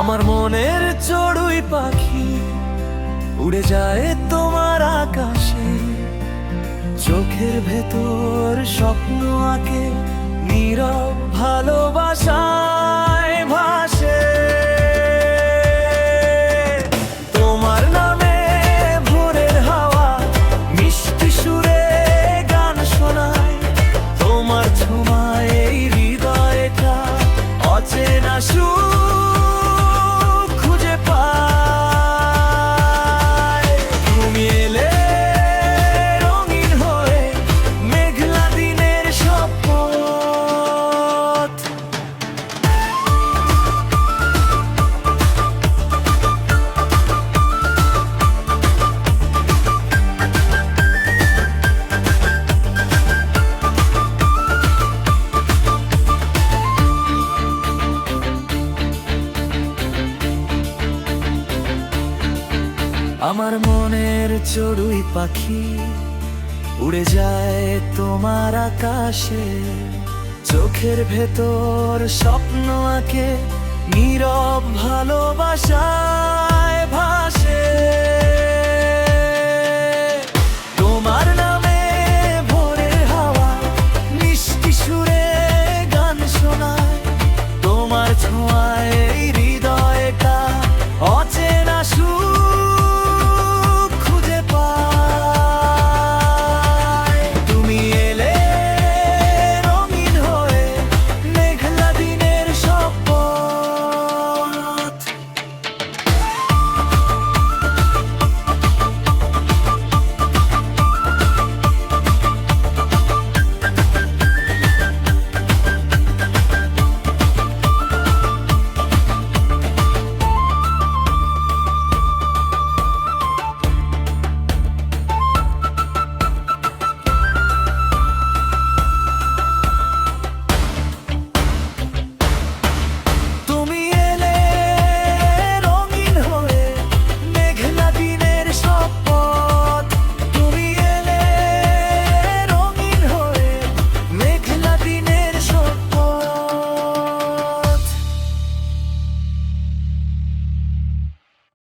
আমার মনের চড়ুই পাখি উড়ে যায় তোমার আকাশে, চোখের ভেতর স্বপ্ন আঁকে নীরব ভালোবাসায় ভাসে। তোমার নামে ভোরের হাওয়া মিষ্টি সুরে গান শোনায়, তোমার ছোঁয়ায় এই হৃদয়টা অচেনা সুখ খুঁজে পায়। তুমি এলে রঙিন হয়ে মেঘলা দিনের শপথ। আমার মনের চড়ুই পাখি উড়ে যায় তোমার আকাশে, চোখের ভেতর স্বপ্ন আঁকে নীরব ভালোবাসা।